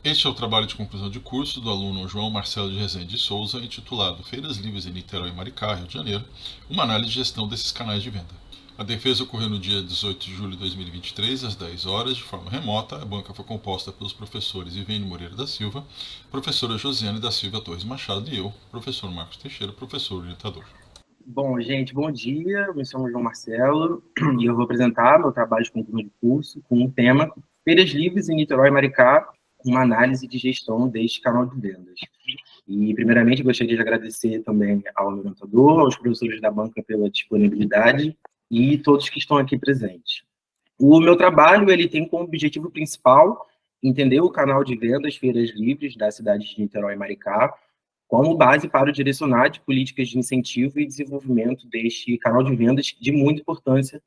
Este é o trabalho de conclusão de curso do aluno João Marcelo de Rezende de Souza, intitulado Feiras Livres em Niterói e Maricá, Rio de Janeiro, uma análise de gestão desses canais de venda. A defesa ocorreu no dia 18 de julho de 2023, às 10 horas, de forma remota. A banca foi composta pelos professores Ivene Moreira da Silva, professora Josiane da Silva Torres Machado e eu, professor Marcos Teixeira, professor orientador. Bom, gente, bom dia. Eu me chamo João Marcelo e eu vou apresentar meu trabalho de conclusão de curso com o tema Feiras Livres em Niterói e Maricá, uma análise de gestão deste canal de vendas. E, primeiramente, gostaria de agradecer também ao orientador, aos professores da banca pela disponibilidade e todos que estão aqui presentes. O meu trabalho ele tem como objetivo principal entender o canal de vendas Feiras Livres da cidade de Niterói e Maricá, como base para o direcionar de políticas de incentivo e desenvolvimento deste canal de vendas de muita importância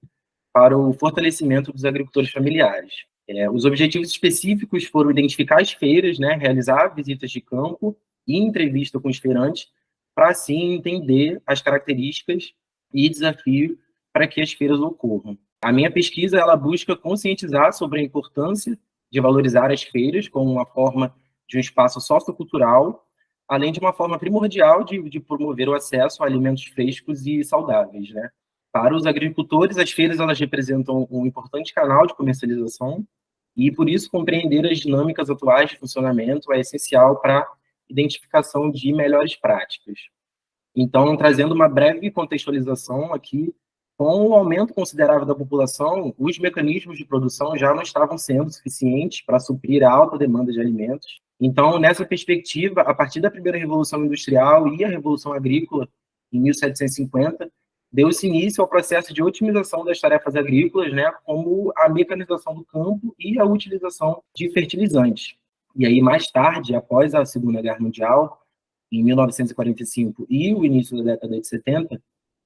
para o fortalecimento dos agricultores familiares. Os objetivos específicos foram identificar as feiras, né, realizar visitas de campo e entrevista com os feirantes, para assim entender as características e desafios para que as feiras ocorram. A minha pesquisa ela busca conscientizar sobre a importância de valorizar as feiras como uma forma de um espaço sociocultural, além de uma forma primordial de promover o acesso a alimentos frescos e saudáveis, né? Para os agricultores, as feiras elas representam um importante canal de comercialização e, por isso, compreender as dinâmicas atuais de funcionamento é essencial para a identificação de melhores práticas. Então, trazendo uma breve contextualização aqui, com o aumento considerável da população, os mecanismos de produção já não estavam sendo suficientes para suprir a alta demanda de alimentos. Então, nessa perspectiva, a partir da primeira Revolução Industrial e a Revolução Agrícola, em 1750, deu-se início ao processo de otimização das tarefas agrícolas, né, como a mecanização do campo e a utilização de fertilizantes. E aí, mais tarde, após a Segunda Guerra Mundial, em 1945 e o início da década de 70,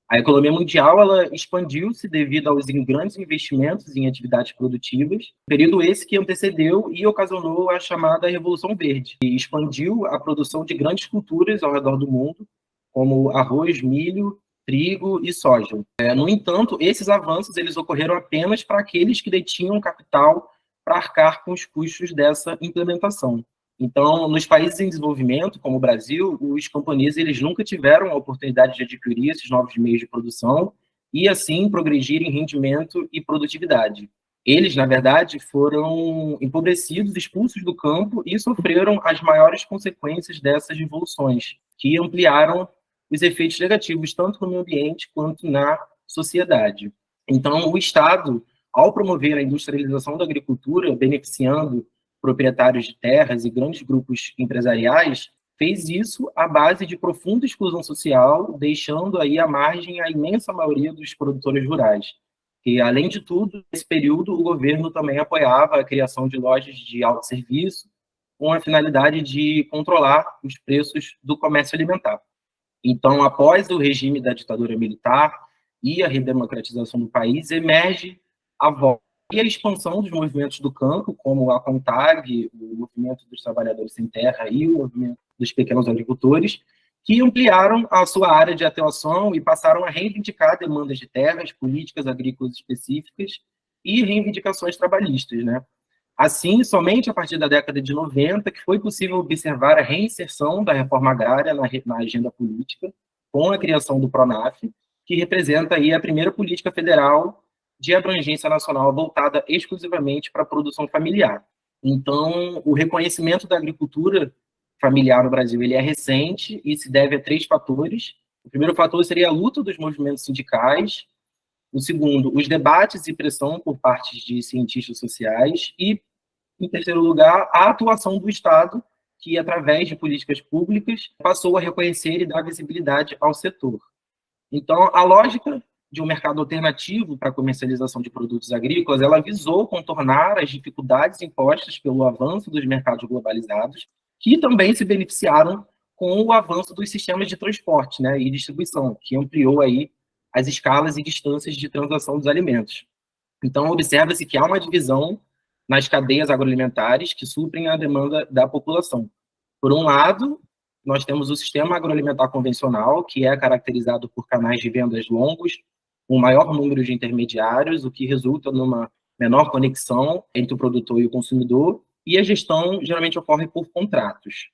a economia mundial ela expandiu-se devido aos grandes investimentos em atividades produtivas, período esse que antecedeu e ocasionou a chamada Revolução Verde, que expandiu a produção de grandes culturas ao redor do mundo, como arroz, milho, trigo e soja. No entanto, esses avanços eles ocorreram apenas para aqueles que detinham capital para arcar com os custos dessa implementação. Então, nos países em desenvolvimento, como o Brasil, os camponeses eles nunca tiveram a oportunidade de adquirir esses novos meios de produção e, assim, progredir em rendimento e produtividade. Eles, na verdade, foram empobrecidos, expulsos do campo e sofreram as maiores consequências dessas revoluções, que ampliaram os efeitos negativos tanto no meio ambiente quanto na sociedade. Então, o Estado, ao promover a industrialização da agricultura, beneficiando proprietários de terras e grandes grupos empresariais, fez isso à base de profunda exclusão social, deixando aí à margem a imensa maioria dos produtores rurais. E, além de tudo, nesse período, o governo também apoiava a criação de lojas de autosserviço, com a finalidade de controlar os preços do comércio alimentar. Então, após o regime da ditadura militar e a redemocratização do país, emerge a volta e a expansão dos movimentos do campo, como a CONTAG, o Movimento dos Trabalhadores Sem Terra e o Movimento dos Pequenos Agricultores, que ampliaram a sua área de atuação e passaram a reivindicar demandas de terras, políticas agrícolas específicas e reivindicações trabalhistas, né? Assim, somente a partir da década de 90 que foi possível observar a reinserção da reforma agrária na agenda política, com a criação do PRONAF, que representa aí a primeira política federal de abrangência nacional voltada exclusivamente para a produção familiar. Então, o reconhecimento da agricultura familiar no Brasil ele é recente e se deve a 3 fatores. O primeiro fator seria a luta dos movimentos sindicais. O segundo, os debates e pressão por parte de cientistas sociais. E, em terceiro lugar, a atuação do Estado, que, através de políticas públicas, passou a reconhecer e dar visibilidade ao setor. Então, a lógica de um mercado alternativo para a comercialização de produtos agrícolas, ela visou contornar as dificuldades impostas pelo avanço dos mercados globalizados, que também se beneficiaram com o avanço dos sistemas de transporte, né, e distribuição, que ampliou aí as escalas e distâncias de transação dos alimentos. Então, observa-se que há uma divisão nas cadeias agroalimentares que suprem a demanda da população. Por um lado, nós temos o sistema agroalimentar convencional, que é caracterizado por canais de vendas longos, um maior número de intermediários, o que resulta numa menor conexão entre o produtor e o consumidor. e a gestão geralmente ocorre por contratos.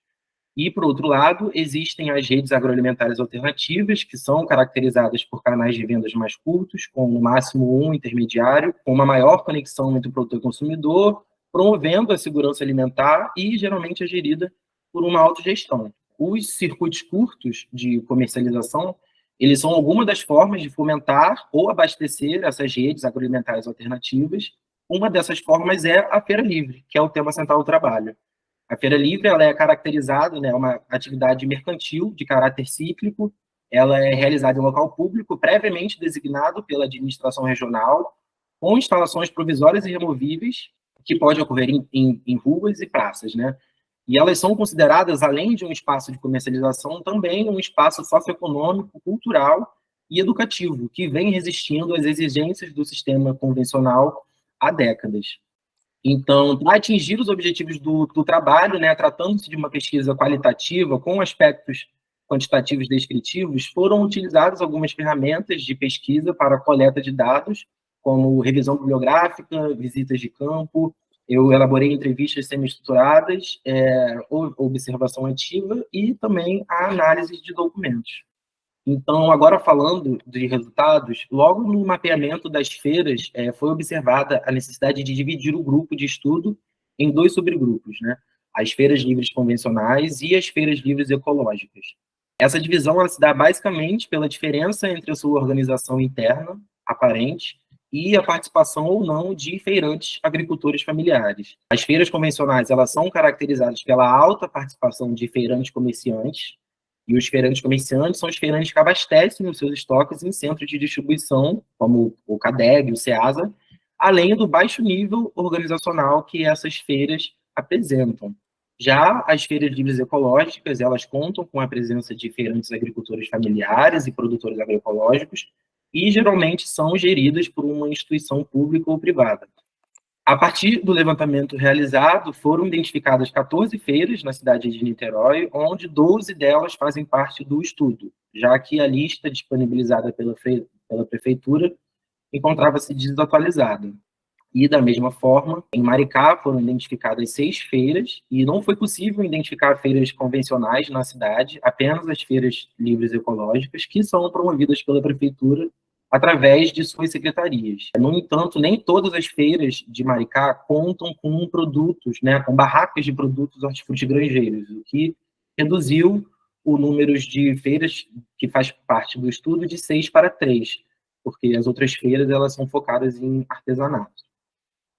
E, por outro lado, existem as redes agroalimentares alternativas, que são caracterizadas por canais de vendas mais curtos, com no máximo um intermediário, com uma maior conexão entre o produtor e o consumidor, promovendo a segurança alimentar e geralmente é gerida por uma autogestão. Os circuitos curtos de comercialização, eles são alguma das formas de fomentar ou abastecer essas redes agroalimentares alternativas. Uma dessas formas é a Feira Livre, que é o tema central do trabalho. A Feira Livre ela é caracterizada, né, uma atividade mercantil de caráter cíclico, ela é realizada em local público previamente designado pela administração regional, com instalações provisórias e removíveis, que pode ocorrer em ruas e praças, né? E elas são consideradas, além de um espaço de comercialização, também um espaço socioeconômico, cultural e educativo, que vem resistindo às exigências do sistema convencional há décadas. Então, para atingir os objetivos do trabalho, né, tratando-se de uma pesquisa qualitativa com aspectos quantitativos descritivos, foram utilizadas algumas ferramentas de pesquisa para a coleta de dados, como revisão bibliográfica, visitas de campo. Eu elaborei entrevistas semi-estruturadas, observação ativa e também a análise de documentos. Então, agora falando de resultados, logo no mapeamento das feiras, foi observada a necessidade de dividir o grupo de estudo em dois subgrupos, né? As feiras livres convencionais e as feiras livres ecológicas. Essa divisão ela se dá basicamente pela diferença entre a sua organização interna, aparente, e a participação ou não de feirantes agricultores familiares. As feiras convencionais elas são caracterizadas pela alta participação de feirantes comerciantes, e os feirantes comerciantes são os feirantes que abastecem os seus estoques em centros de distribuição, como o CADEG, o SEASA, além do baixo nível organizacional que essas feiras apresentam. Já as feiras livres ecológicas, elas contam com a presença de feirantes agricultores familiares e produtores agroecológicos, e geralmente são geridas por uma instituição pública ou privada. A partir do levantamento realizado, foram identificadas 14 feiras na cidade de Niterói, onde 12 delas fazem parte do estudo, já que a lista disponibilizada pela prefeitura encontrava-se desatualizada. E, da mesma forma, em Maricá foram identificadas 6 feiras, e não foi possível identificar feiras convencionais na cidade, apenas as feiras livres ecológicas, que são promovidas pela prefeitura através de suas secretarias. No entanto, nem todas as feiras de Maricá contam com produtos, né, com barracas de produtos hortifrutigranjeiros, o que reduziu o número de feiras que faz parte do estudo de 6 para 3, porque as outras feiras elas são focadas em artesanato.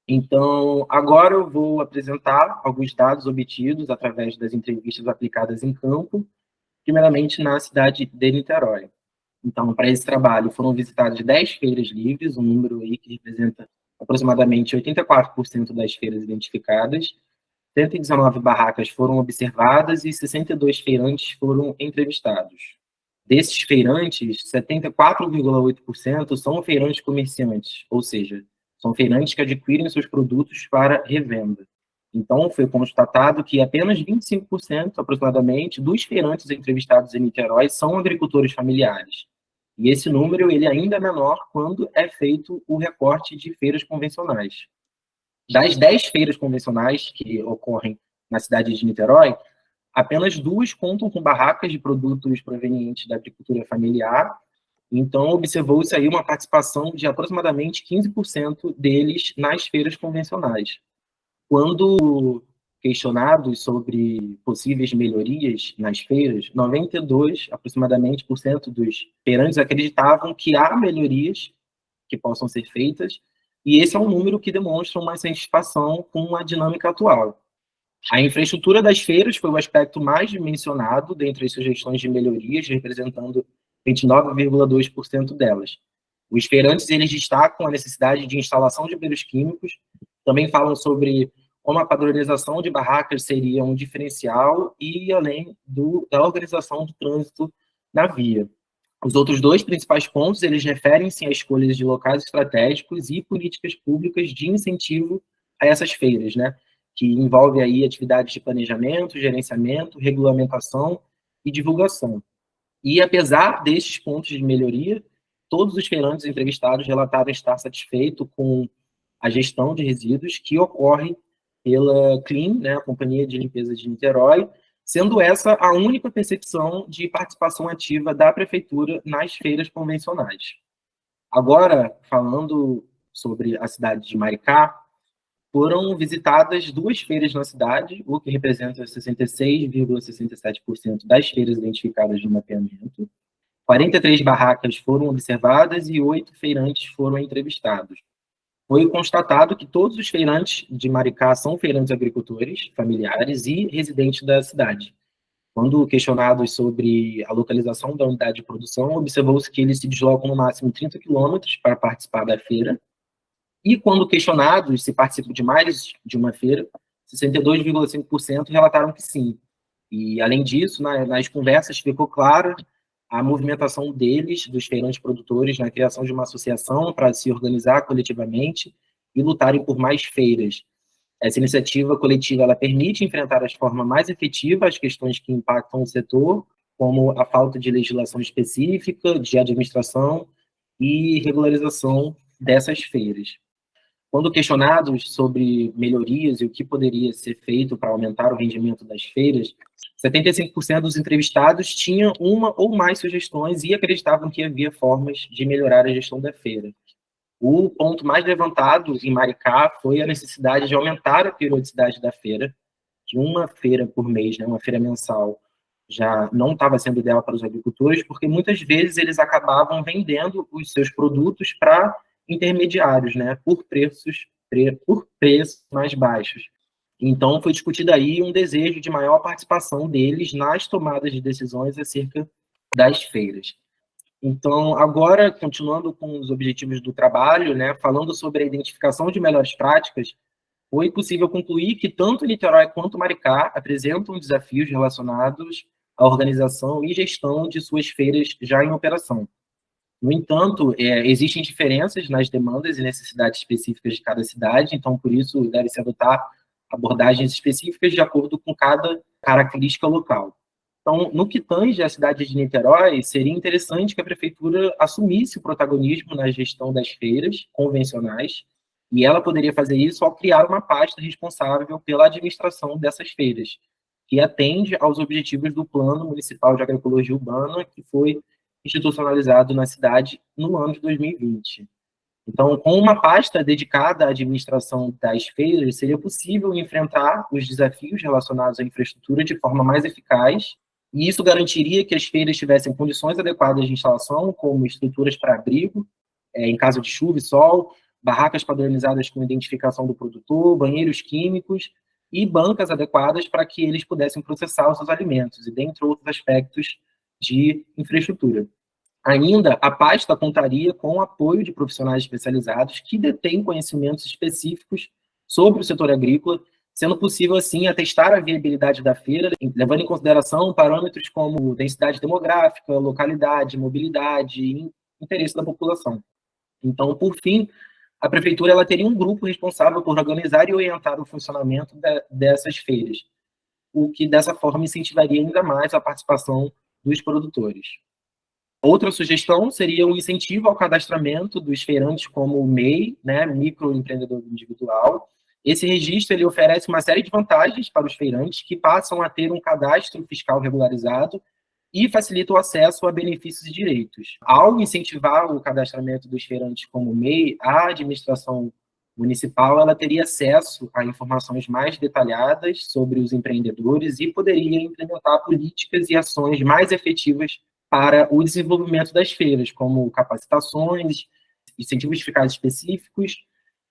Então, agora eu vou apresentar alguns dados obtidos através das entrevistas aplicadas em campo, primeiramente na cidade de Niterói. Então, para esse trabalho, foram visitadas 10 feiras livres, um número aí que representa aproximadamente 84% das feiras identificadas, 119 barracas foram observadas e 62 feirantes foram entrevistados. Desses feirantes, 74,8% são feirantes comerciantes, ou seja, são feirantes que adquirem seus produtos para revenda. Então, foi constatado que apenas 25%, aproximadamente, dos feirantes entrevistados em Niterói são agricultores familiares. E esse número ele ainda é menor quando é feito o recorte de feiras convencionais. Das 10 feiras convencionais que ocorrem na cidade de Niterói, apenas 2 contam com barracas de produtos provenientes da agricultura familiar. Então, observou-se aí uma participação de aproximadamente 15% deles nas feiras convencionais. Quando questionados sobre possíveis melhorias nas feiras, 92, aproximadamente, por cento dos feirantes acreditavam que há melhorias que possam ser feitas, e esse é um número que demonstra uma satisfação com a dinâmica atual. A infraestrutura das feiras foi o aspecto mais mencionado dentre as sugestões de melhorias, representando 29,2% delas. Os feirantes eles destacam a necessidade de instalação de belos químicos, também falam sobre como a padronização de barracas seria um diferencial e além da organização do trânsito na via. Os outros 2 principais pontos, eles referem-se a escolhas de locais estratégicos e políticas públicas de incentivo a essas feiras, né? Que envolve aí atividades de planejamento, gerenciamento, regulamentação e divulgação. E apesar destes pontos de melhoria, todos os feirantes entrevistados relataram estar satisfeitos com a gestão de resíduos que ocorre pela Clean, né, a Companhia de Limpeza de Niterói, sendo essa a única percepção de participação ativa da prefeitura nas feiras convencionais. Agora, falando sobre a cidade de Maricá, foram visitadas 2 feiras na cidade, o que representa 66,67% das feiras identificadas no mapeamento. 43 barracas foram observadas e 8 feirantes foram entrevistados. Foi constatado que todos os feirantes de Maricá são feirantes agricultores, familiares e residentes da cidade. Quando questionados sobre a localização da unidade de produção, observou-se que eles se deslocam no máximo 30 quilômetros para participar da feira. E quando questionados se participam de mais de uma feira, 62,5% relataram que sim. E, além disso, nas conversas ficou clara a movimentação deles, dos feirantes produtores, na criação de uma associação para se organizar coletivamente e lutarem por mais feiras. Essa iniciativa coletiva ela permite enfrentar de forma mais efetiva as questões que impactam o setor, como a falta de legislação específica, de administração e regularização dessas feiras. Quando questionados sobre melhorias e o que poderia ser feito para aumentar o rendimento das feiras, 75% dos entrevistados tinham uma ou mais sugestões e acreditavam que havia formas de melhorar a gestão da feira. O ponto mais levantado em Maricá foi a necessidade de aumentar a periodicidade da feira, de uma feira por mês, né, uma feira mensal, já não estava sendo ideal para os agricultores, porque muitas vezes eles acabavam vendendo os seus produtos para intermediários, né, por preços mais baixos. Então, foi discutido aí um desejo de maior participação deles nas tomadas de decisões acerca das feiras. Então, agora, continuando com os objetivos do trabalho, né, falando sobre a identificação de melhores práticas, foi possível concluir que tanto Niterói quanto Maricá apresentam desafios relacionados à organização e gestão de suas feiras já em operação. No entanto, existem diferenças nas demandas e necessidades específicas de cada cidade, então, por isso, deve-se adotar abordagens específicas de acordo com cada característica local. Então, no que tange à cidade de Niterói, seria interessante que a prefeitura assumisse o protagonismo na gestão das feiras convencionais, e ela poderia fazer isso ao criar uma pasta responsável pela administração dessas feiras, que atende aos objetivos do Plano Municipal de Agroecologia Urbana, que foi institucionalizado na cidade no ano de 2020. Então, com uma pasta dedicada à administração das feiras, seria possível enfrentar os desafios relacionados à infraestrutura de forma mais eficaz, e isso garantiria que as feiras tivessem condições adequadas de instalação, como estruturas para abrigo, em caso de chuva e sol, barracas padronizadas com identificação do produtor, banheiros químicos e bancas adequadas para que eles pudessem processar os seus alimentos, e dentre outros aspectos de infraestrutura. Ainda, a pasta contaria com o apoio de profissionais especializados que detêm conhecimentos específicos sobre o setor agrícola, sendo possível, assim, atestar a viabilidade da feira, levando em consideração parâmetros como densidade demográfica, localidade, mobilidade e interesse da população. Então, por fim, a prefeitura ela teria um grupo responsável por organizar e orientar o funcionamento dessas feiras, o que, dessa forma, incentivaria ainda mais a participação dos produtores. Outra sugestão seria o incentivo ao cadastramento dos feirantes como o MEI, né, microempreendedor individual. Esse registro ele oferece uma série de vantagens para os feirantes que passam a ter um cadastro fiscal regularizado e facilita o acesso a benefícios e direitos. Ao incentivar o cadastramento dos feirantes como MEI, a administração municipal ela teria acesso a informações mais detalhadas sobre os empreendedores e poderia implementar políticas e ações mais efetivas para o desenvolvimento das feiras, como capacitações, incentivos fiscais específicos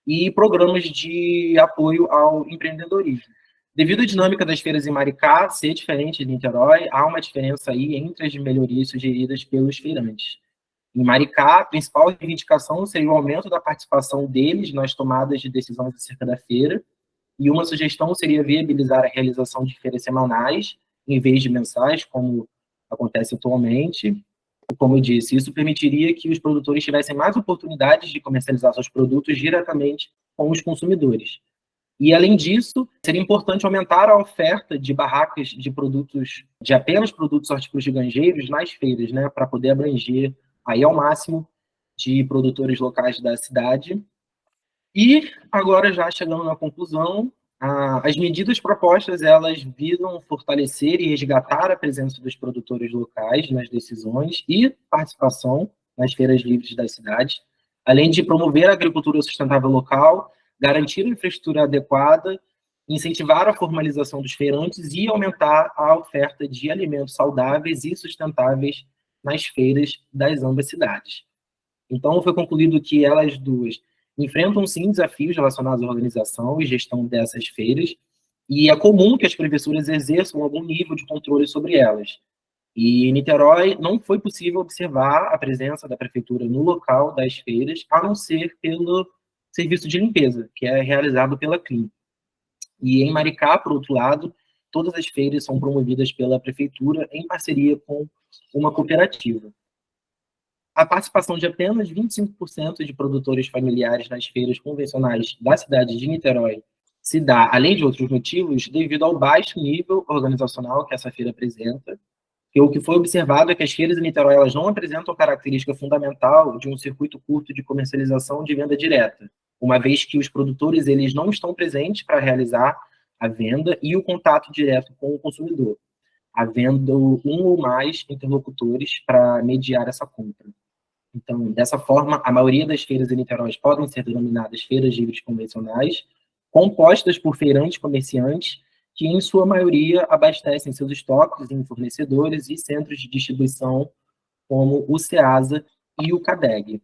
e programas de apoio ao empreendedorismo. Devido à dinâmica das feiras em Maricá ser diferente de Niterói, há uma diferença aí entre as melhorias sugeridas pelos feirantes. Em Maricá, a principal reivindicação seria o aumento da participação deles nas tomadas de decisões acerca da feira, e uma sugestão seria viabilizar a realização de feiras semanais, em vez de mensais, como acontece atualmente. Como eu disse, isso permitiria que os produtores tivessem mais oportunidades de comercializar seus produtos diretamente com os consumidores. E, além disso, seria importante aumentar a oferta de barracas de produtos, de apenas produtos hortifrutigranjeiros nas feiras, né, para poder abranger aí ao máximo de produtores locais da cidade. E agora, já chegando na conclusão, As medidas propostas, elas visam fortalecer e resgatar a presença dos produtores locais nas decisões e participação nas feiras livres das cidades, além de promover a agricultura sustentável local, garantir a infraestrutura adequada, incentivar a formalização dos feirantes e aumentar a oferta de alimentos saudáveis e sustentáveis nas feiras das ambas cidades. Então, foi concluído que elas duas enfrentam, sim, desafios relacionados à organização e gestão dessas feiras, e é comum que as prefeituras exerçam algum nível de controle sobre elas. E em Niterói não foi possível observar a presença da prefeitura no local das feiras, a não ser pelo serviço de limpeza, que é realizado pela CLIM. E em Maricá, por outro lado, todas as feiras são promovidas pela prefeitura em parceria com uma cooperativa. A participação de apenas 25% de produtores familiares nas feiras convencionais da cidade de Niterói se dá, além de outros motivos, devido ao baixo nível organizacional que essa feira apresenta, que o que foi observado é que as feiras em Niterói elas não apresentam característica fundamental de um circuito curto de comercialização de venda direta, uma vez que os produtores eles não estão presentes para realizar a venda e o contato direto com o consumidor, havendo um ou mais interlocutores para mediar essa compra. Então, dessa forma, a maioria das feiras em Niterói podem ser denominadas feiras livres convencionais, compostas por feirantes comerciantes que, em sua maioria, abastecem seus estoques em fornecedores e centros de distribuição, como o Ceasa e o CADEG.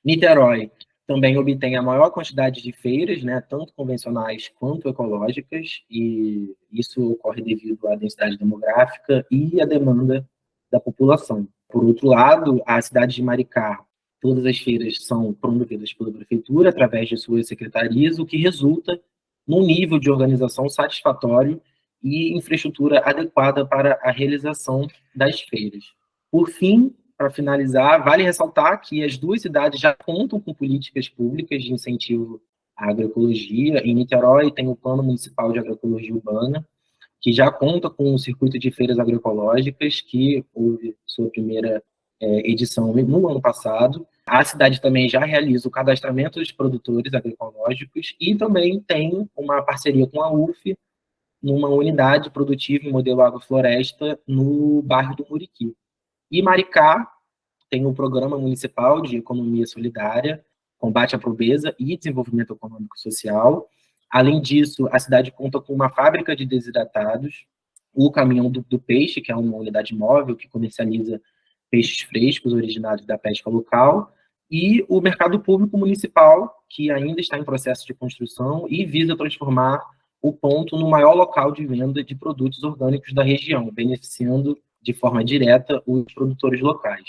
Niterói também obtém a maior quantidade de feiras, né, tanto convencionais quanto ecológicas, e isso ocorre devido à densidade demográfica e à demanda da população. Por outro lado, a cidade de Maricá, todas as feiras são promovidas pela prefeitura através de suas secretarias, o que resulta num nível de organização satisfatório e infraestrutura adequada para a realização das feiras. Por fim, para finalizar, vale ressaltar que as duas cidades já contam com políticas públicas de incentivo à agroecologia. Em Niterói tem o Plano Municipal de Agroecologia Urbana, que já conta com um circuito de feiras agroecológicas, que houve sua primeira edição no ano passado. A cidade também já realiza o cadastramento dos produtores agroecológicos e também tem uma parceria com a UF numa unidade produtiva em modelo agrofloresta no bairro do Muriqui. E Maricá tem um programa municipal de economia solidária, combate à pobreza e desenvolvimento econômico e social. Além disso, a cidade conta com uma fábrica de desidratados, o Caminhão do Peixe, que é uma unidade móvel que comercializa peixes frescos originados da pesca local, e o mercado público municipal, que ainda está em processo de construção e visa transformar o ponto no maior local de venda de produtos orgânicos da região, beneficiando de forma direta os produtores locais.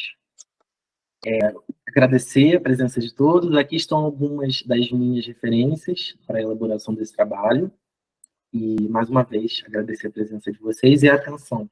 Agradecer a presença de todos. Aqui estão algumas das minhas referências para a elaboração desse trabalho. E, mais uma vez, agradecer a presença de vocês e a atenção.